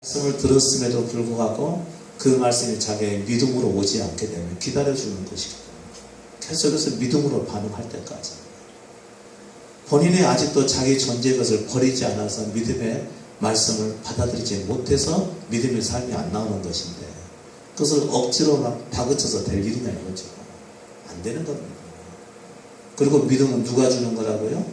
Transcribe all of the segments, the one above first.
말씀을 들었음에도 불구하고 그 말씀이 자기의 믿음으로 오지 않게 되면 기다려주는 것이거든요. 계속해서 믿음으로 반응할 때까지. 본인이 아직도 자기 존재의 것을 버리지 않아서 믿음의 말씀을 받아들이지 못해서 믿음의 삶이 안 나오는 것인데, 그것을 억지로 막 다그쳐서 될 일이냐 이거죠. 안 되는 겁니다. 그리고 믿음은 누가 주는 거라고요?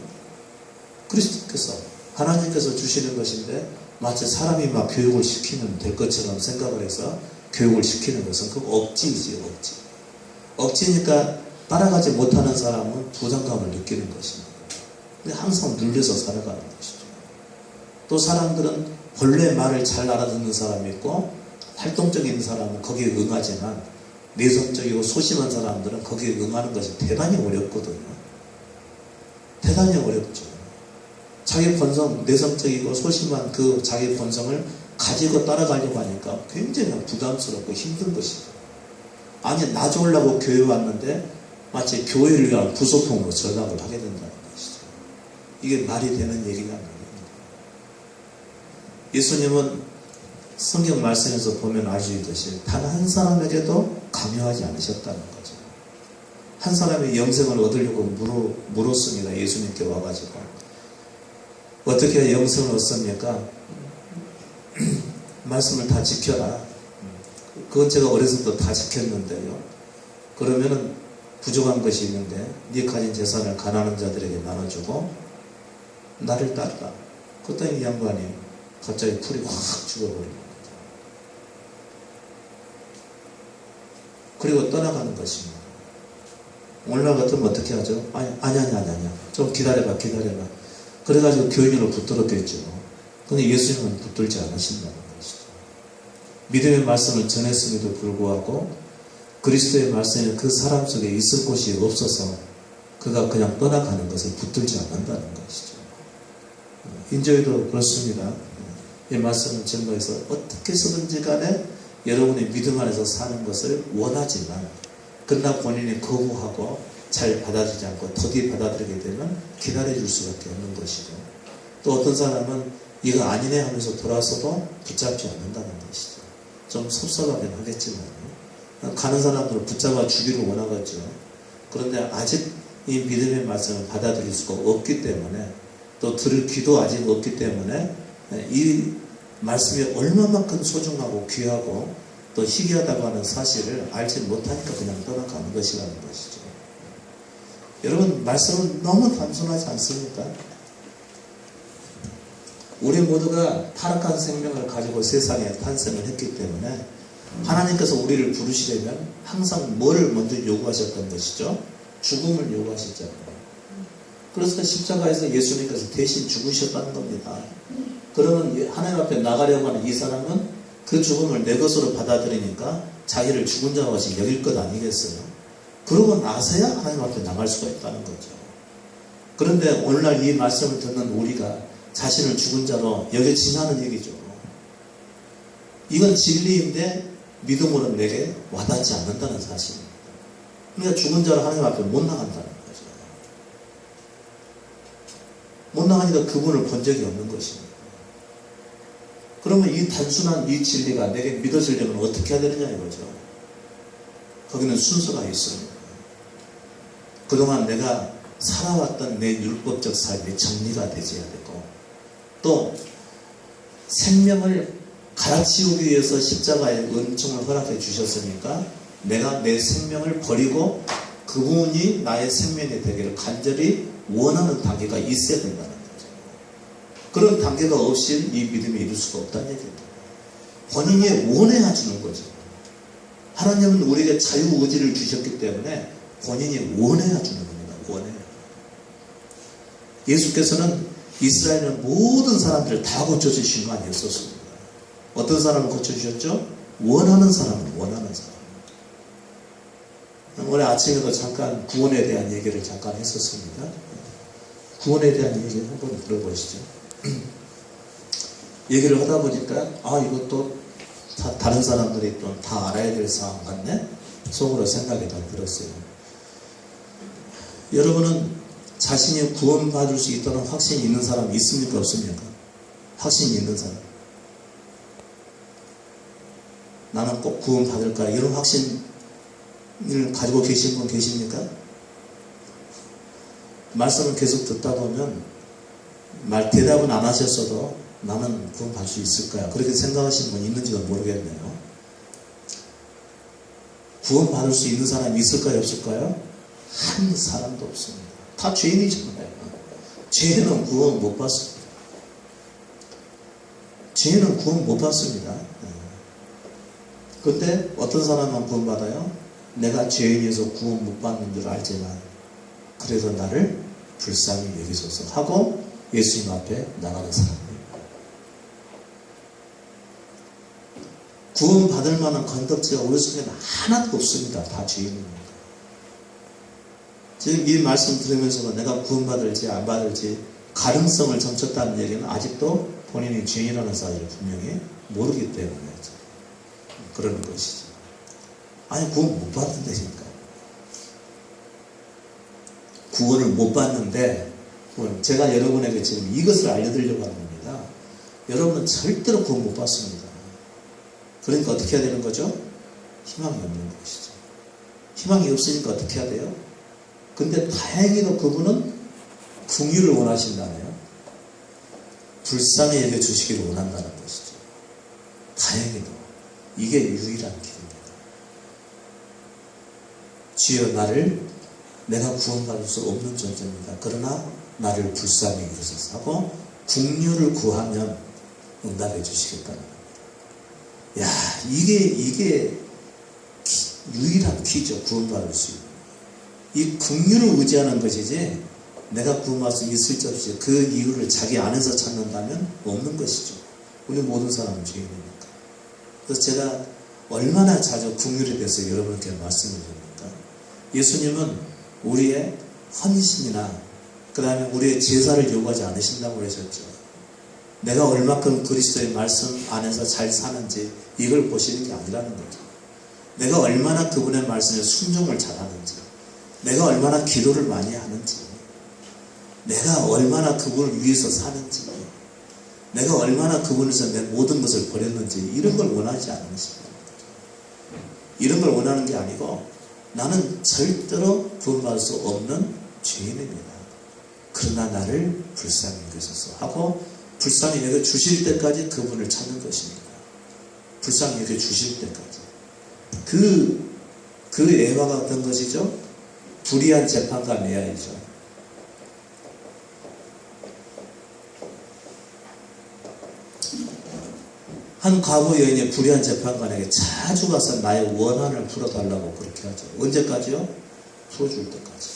그리스도께서, 하나님께서 주시는 것인데, 마치 사람이 막 교육을 시키면 될 것처럼 생각을 해서 교육을 시키는 것은 그 억지이지, 억지. 억지니까 따라가지 못하는 사람은 부담감을 느끼는 것입니다. 근데 항상 눌려서 살아가는 것이죠. 또 사람들은 본래 말을 잘 알아듣는 사람이 있고 활동적인 사람은 거기에 응하지만 내성적이고 소심한 사람들은 거기에 응하는 것이 대단히 어렵거든요. 대단히 어렵죠. 자기 본성, 내성적이고 소심한 그 자기 본성을 가지고 따라가려고 하니까 굉장히 부담스럽고 힘든 것이죠. 아니, 나 좋으려고 교회 왔는데 마치 교회를 위한 부속품으로 전락을 하게 된다는 것이죠. 이게 말이 되는 얘기가 아닙니다. 예수님은 성경 말씀에서 보면 아시듯이 단 한 사람에게도 강요하지 않으셨다는 거죠. 한 사람의 영생을 얻으려고 물었습니다. 예수님께 와가지고. 어떻게 영생을 얻습니까? 말씀을 다 지켜라. 그건 제가 어렸을 때 다 지켰는데요. 그러면은 부족한 것이 있는데 네 가진 재산을 가난한 자들에게 나눠주고 나를 따르라. 그랬더니 이 양반이 갑자기 풀이 확 죽어버립니다. 그리고 떠나가는 것입니다. 오늘날 같으면 어떻게 하죠? 아니야. 좀 기다려봐. 그래가지고 교인으로 붙들었겠죠. 근데 예수님은 붙들지 않으신다는 것이죠. 믿음의 말씀을 전했음에도 불구하고 그리스도의 말씀이 그 사람 속에 있을 곳이 없어서 그가 그냥 떠나가는 것을 붙들지 않는다는 것이죠. 인저에도 그렇습니다. 이 말씀을 증거해서 어떻게 해서든지 간에 여러분의 믿음 안에서 사는 것을 원하지만, 그러나 본인이 거부하고 잘 받아들이지 않고 더디 받아들이게 되면 기다려줄 수밖에 없는 것이죠. 또 어떤 사람은 이거 아니네 하면서 돌아서도 붙잡지 않는다는 것이죠. 좀 섭섭하긴 하겠지만 가는 사람들은 붙잡아 주기를 원하겠죠. 그런데 아직 이 믿음의 말씀을 받아들일 수가 없기 때문에, 또 들을 귀도 아직 없기 때문에 이 말씀이 얼마만큼 소중하고 귀하고 또 희귀하다고 하는 사실을 알지 못하니까 그냥 떠나가는 것이라는 것이죠. 여러분, 말씀은 너무 단순하지 않습니까? 우리 모두가 타락한 생명을 가지고 세상에 탄생을 했기 때문에 하나님께서 우리를 부르시려면 항상 뭐를 먼저 요구하셨던 것이죠? 죽음을 요구하셨잖아요. 그래서 십자가에서 예수님께서 대신 죽으셨다는 겁니다. 그러면 하나님 앞에 나가려고 하는 이 사람은 그 죽음을 내 것으로 받아들이니까 자기를 죽은 자와 같이 여길 것 아니겠어요? 그러고 나서야 하나님 앞에 나갈 수가 있다는 거죠. 그런데 오늘날 이 말씀을 듣는 우리가 자신을 죽은 자로 여겨지냐는 얘기죠. 이건 진리인데 믿음으로는 내게 와닿지 않는다는 사실입니다. 그러니까 죽은 자로 하나님 앞에 못 나간다는 거죠. 못 나가니까 그분을 본 적이 없는 것입니다. 그러면 이 단순한 이 진리가 내게 믿어지려면 어떻게 해야 되느냐 이거죠. 거기는 순서가 있습니다. 그동안 내가 살아왔던 내 율법적 삶이 정리가 되어야 되고, 또 생명을 갈아치우기 위해서 십자가의 은총을 허락해 주셨으니까 내가 내 생명을 버리고 그분이 나의 생명이 되기를 간절히 원하는 단계가 있어야 된다는 거죠. 그런 단계가 없이 이 믿음이 이룰 수가 없다는 얘기입니다. 본인이 원해야 주는 거죠. 하나님은 우리에게 자유의지를 주셨기 때문에 본인이 원해야 주는 겁니다. 원해야. 예수께서는 이스라엘의 모든 사람들을 다 고쳐주신 거 아니었습니다. 어떤 사람을 고쳐주셨죠? 원하는 사람은 원하는 사람. 오늘 아침에도 잠깐 구원에 대한 얘기를 잠깐 했었습니다. 구원에 대한 얘기를 한번 들어보시죠. 얘기를 하다 보니까 이것도 다른 사람들이 또 다 알아야 될 사항 같네? 속으로 생각이 다 들었어요. 여러분은 자신이 구원받을 수 있다는 확신이 있는 사람 있습니까? 없습니까? 확신이 있는 사람. 나는 꼭 구원 받을까? 이런 확신을 가지고 계신 분 계십니까? 말씀을 계속 듣다 보면 대답은 안 하셨어도 나는 구원 받을 수 있을까요? 그렇게 생각하시는 분 있는지도 모르겠네요. 구원 받을 수 있는 사람이 있을까요? 없을까요? 한 사람도 없습니다. 다 죄인이잖아요. 죄인은 구원 못 받습니다. 죄인은 구원 못 받습니다. 그런데 어떤 사람만 구원 받아요? 내가 죄인이어서 구원 못 받는 줄 알지만 그래서 나를 불쌍히 여기소서 하고 예수님 앞에 나가는 사람입니다. 구원 받을 만한 건덕지가 우리 속에는 하나도 없습니다. 다 죄인입니다. 지금 이 말씀 들으면서 내가 구원 받을지 안 받을지 가능성을 점쳤다는 얘기는 아직도 본인이 죄인이라는 사실을 분명히 모르기 때문에 그러는 것이죠. 아니 구원 못 받는다니까. 구원을 못 받는데 제가 여러분에게 지금 이것을 알려드리려고 하는 겁니다. 여러분은 절대로 구원 못 받습니다. 그러니까 어떻게 해야 되는 거죠? 희망이 없는 것이죠. 희망이 없으니까 어떻게 해야 돼요? 근데 다행히도 그분은 긍휼을 원하신다네요. 불쌍히 여겨주시기를 원한다는 것이죠. 다행히도 이게 유일한 길입니다. 주여 나를 내가 구원받을 수 없는 존재입니다. 그러나 나를 불쌍히 여기소서 하고 긍휼을 구하면 응답해 주시겠다는 겁니다. 야, 이게 유일한 키죠. 구원받을 수 있는. 이 긍휼을 의지하는 것이지 내가 구원받을 수 있을지 없을지 그 이유를 자기 안에서 찾는다면 없는 것이죠. 우리 모든 사람은 죄인이니까. 그래서 제가 얼마나 자주 긍휼에 대해서 여러분께 말씀을 드립니까? 예수님은 우리의 헌신이나 그 다음에 우리의 제사를 요구하지 않으신다고 하셨죠. 내가 얼마큼 그리스도의 말씀 안에서 잘 사는지 이걸 보시는 게 아니라는 거죠. 내가 얼마나 그분의 말씀에 순종을 잘하는지, 내가 얼마나 기도를 많이 하는지, 내가 얼마나 그분을 위해서 사는지, 내가 얼마나 그분에서 내 모든 것을 버렸는지 이런 걸 원하지 않는 것입니다. 이런 걸 원하는 게 아니고 나는 절대로 구원받을 수 없는 죄인입니다. 그러나 나를 불쌍히 여기소서 하고 불쌍히 여겨 주실 때까지 그분을 찾는 것입니다. 불쌍히 여겨 주실 때까지. 그 애화가 어떤 것이죠? 불의한 재판관 애화이죠. 한 과부 여인이 불의한 재판관에게 자주 가서 나의 원한을 풀어달라고 그렇게 하죠. 언제까지요? 풀어줄 때까지.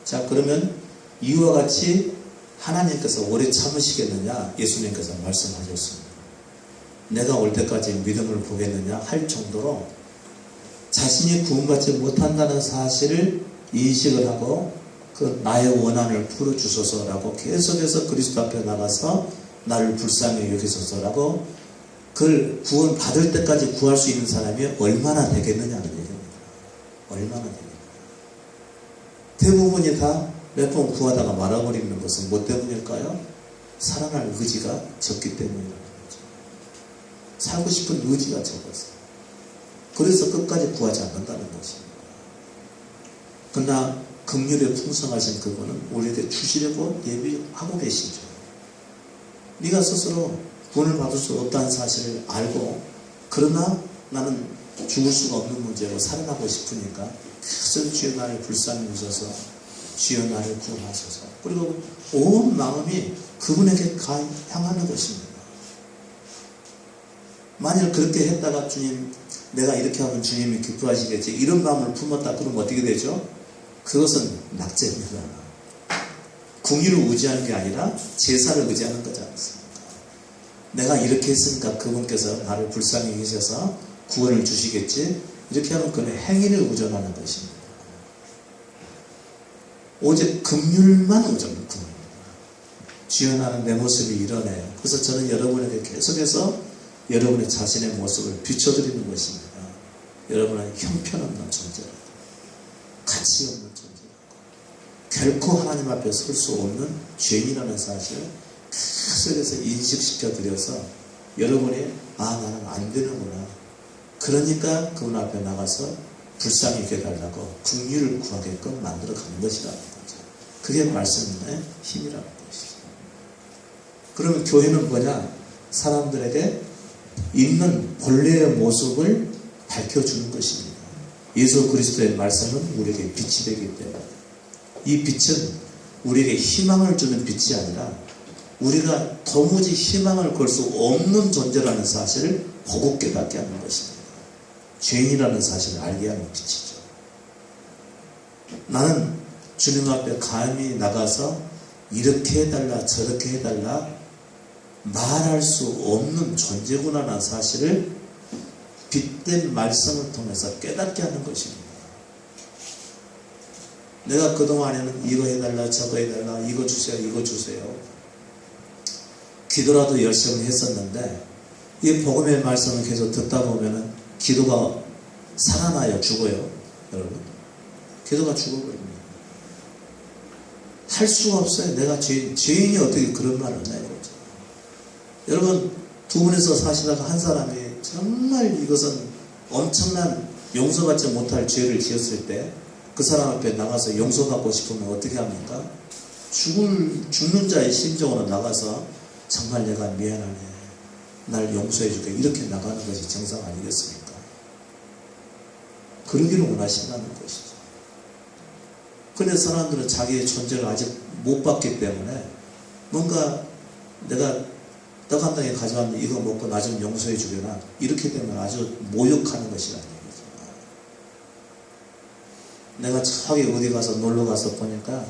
자, 그러면 이와 같이 하나님께서 오래 참으시겠느냐? 예수님께서 말씀하셨습니다. 내가 올 때까지 믿음을 보겠느냐? 할 정도로 자신이 구원받지 못한다는 사실을 인식을 하고 그 나의 원한을 풀어주소서라고 계속해서 그리스도 앞에 나가서 나를 불쌍히 여기소서라고 그걸 구원 받을 때까지 구할 수 있는 사람이 얼마나 되겠느냐는 얘기입니다. 얼마나 되겠느냐. 대부분이 다 몇 번 구하다가 말아버리는 것은 뭐 때문일까요? 살아날 의지가 적기 때문이라는 거죠. 살고 싶은 의지가 적어서. 그래서 끝까지 구하지 않는다는 것입니다. 그러나 긍휼에 풍성하신 그분은 우리에게 주시려고 예비하고 계시죠. 네가 스스로 구원을 받을 수 없다는 사실을 알고 그러나 나는 죽을 수가 없는 문제고 살아나고 싶으니까 계속 주여 나를 불쌍히 여기소서 주여 나를 구원하소서. 그리고 온 마음이 그분에게 향하는 것입니다. 만일 그렇게 했다가 주님 내가 이렇게 하면 주님이 기뻐하시겠지 이런 마음을 품었다 그러면 어떻게 되죠? 그것은 낙제입니다. 궁의를 의지하는 게 아니라 제사를 의지하는 거지 않습니까? 내가 이렇게 했으니까 그분께서 나를 불쌍히 여기셔서 구원을 주시겠지 이렇게 하면 그는 행위를 의존하는 것입니다. 오직 긍휼만 의존하는 겁니다. 주여 나는 내 모습이 이러네요. 그래서 저는 여러분에게 계속해서 여러분의 자신의 모습을 비춰드리는 것입니다. 여러분은 형편없는 존재라고 가치 없는 존재라고 결코 하나님 앞에 설 수 없는 죄인이라는 사실을 계속해서 인식시켜 드려서 여러분이 나는 안 되는구나 그러니까 그분 앞에 나가서 불쌍히 여겨달라고 긍휼을 구하게끔 만들어가는 것이라는 거죠. 그게 말씀의 힘이라는 것이죠. 그러면 교회는 뭐냐? 사람들에게 있는 본래의 모습을 밝혀주는 것입니다. 예수 그리스도의 말씀은 우리에게 빛이 되기 때문에 이 빛은 우리에게 희망을 주는 빛이 아니라 우리가 도무지 희망을 걸 수 없는 존재라는 사실을 보고 깨닫게 하는 것입니다. 죄인이라는 사실을 알게 하는 빛이죠. 나는 주님 앞에 감히 나가서 이렇게 해달라 저렇게 해달라 말할 수 없는 존재구나라는 사실을 빛된 말씀을 통해서 깨닫게 하는 것입니다. 내가 그동안에는 이거 해달라 저거 해달라 이거 주세요 이거 주세요 기도라도 열심히 했었는데 이 복음의 말씀을 계속 듣다 보면은 기도가 살아나요 죽어요 여러분? 기도가 죽어버립니다. 할 수가 없어요. 내가 죄인이 어떻게 그런 말을 해요. 여러분 두 분이서 사시다가 한 사람이 정말 이것은 엄청난 용서받지 못할 죄를 지었을 때 그 사람 앞에 나가서 용서받고 싶으면 어떻게 합니까? 죽는 자의 심정으로 나가서 정말 내가 미안하네 날 용서해 줄게 이렇게 나가는 것이 정상 아니겠습니까? 그러기를 원하신다는 것이죠. 그런데 사람들은 자기의 존재를 아직 못 봤기 때문에 뭔가 내가 떡 한 덩이 가져왔는데 이거 먹고 나 좀 용서해 주려나 이렇게 되면 아주 모욕하는 것이라는 얘기죠. 내가 저기 어디 가서 놀러 가서 보니까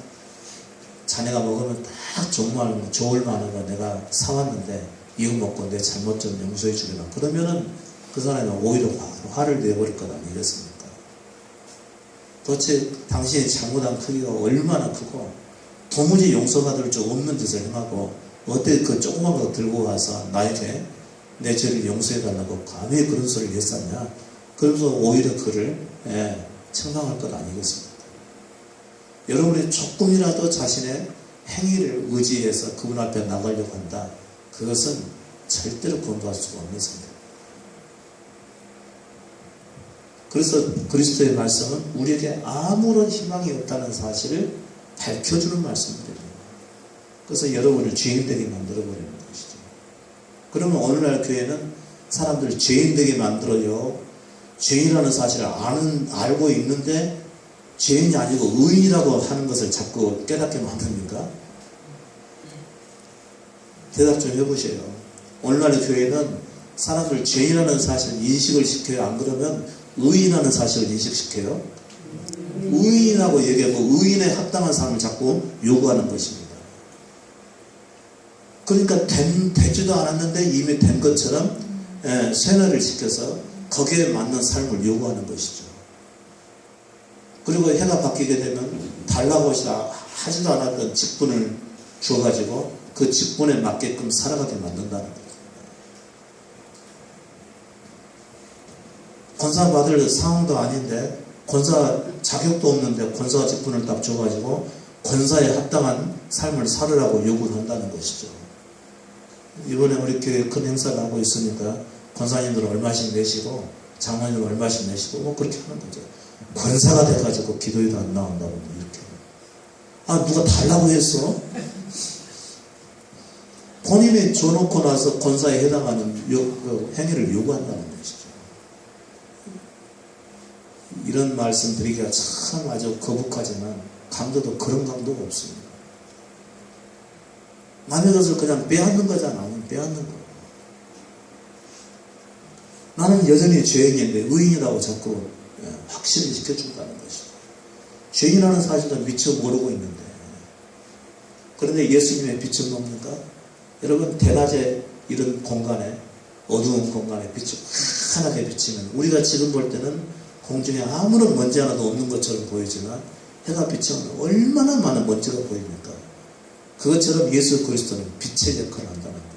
자네가 먹으면 딱 좋을 만한 거 내가 사왔는데 이거 먹고 내 잘못 좀 용서해 주려나 그러면은 그 사람은 오히려 화를 내버릴 것 아니겠습니까? 도대체 당신이 잘못한 크기가 얼마나 크고 도무지 용서받을 수 없는 짓을 행하고 어떻게 그 조그만 거 들고 와서 나에게 내 죄를 용서해달라고 감히 그런 소리를 했었냐. 그러면서 오히려 그를 책망할 것 아니겠습니까? 여러분이 조금이라도 자신의 행위를 의지해서 그분 앞에 나가려고 한다. 그것은 절대로 건도할 수가 없는 생각. 그래서 그리스도의 말씀은 우리에게 아무런 희망이 없다는 사실을 밝혀주는 말씀들입니다. 그래서 여러분을 죄인 되게 만들어버리는 것이죠. 그러면 오늘날 교회는 사람들을 죄인 되게 만들어요. 죄인이라는 사실을 알고 있는데 죄인이 아니고 의인이라고 하는 것을 자꾸 깨닫게 만듭니까? 대답 좀 해보세요. 오늘날의 교회는 사람들 죄인이라는 사실을 인식을 시켜요. 안 그러면 의인이라는 사실을 인식시켜요. 의인이라고 얘기하고 의인에 합당한 삶을 자꾸 요구하는 것입니다. 그러니까 되지도 않았는데 이미 된 것처럼 쇠뇌를 시켜서 거기에 맞는 삶을 요구하는 것이죠. 그리고 해가 바뀌게 되면 달라고 하지도 않았던 직분을 주어가지고 그 직분에 맞게끔 살아가게 만든다는 거예요. 권사 받을 상황도 아닌데 권사 자격도 없는데 권사 직분을 딱 줘가지고 권사에 합당한 삶을 살으라고 요구를 한다는 것이죠. 이번에 우리 교회 큰 행사를 하고 있으니까 권사님들 얼마씩 내시고 장로님들 얼마씩 내시고 뭐 그렇게 하는 거죠. 권사가 돼가지고 기도에도 안 나온다고 이렇게. 아 누가 달라고 했어? 본인이 줘놓고 나서 권사에 해당하는 행위를 요구한다는 것이죠. 이런 말씀 드리기가 참 아주 거북하지만 강도도 그런 강도가 없습니다. 남의 것을 그냥 빼앗는 거잖아. 빼앗는 거. 나는 여전히 죄인인데 의인이라고 자꾸 확신을 시켜준다는 것이죠. 죄인이라는 사실도 미처 모르고 있는데. 그런데 예수님의 빛은 뭡니까? 여러분 대낮에 이런 공간에 어두운 공간에 빛이 환하게 비치면 우리가 지금 볼 때는 공중에 아무런 먼지 하나도 없는 것처럼 보이지만 해가 비치면 얼마나 많은 먼지가 보입니까? 그것처럼 예수 그리스도는 빛의 역할을 한다는 거예요.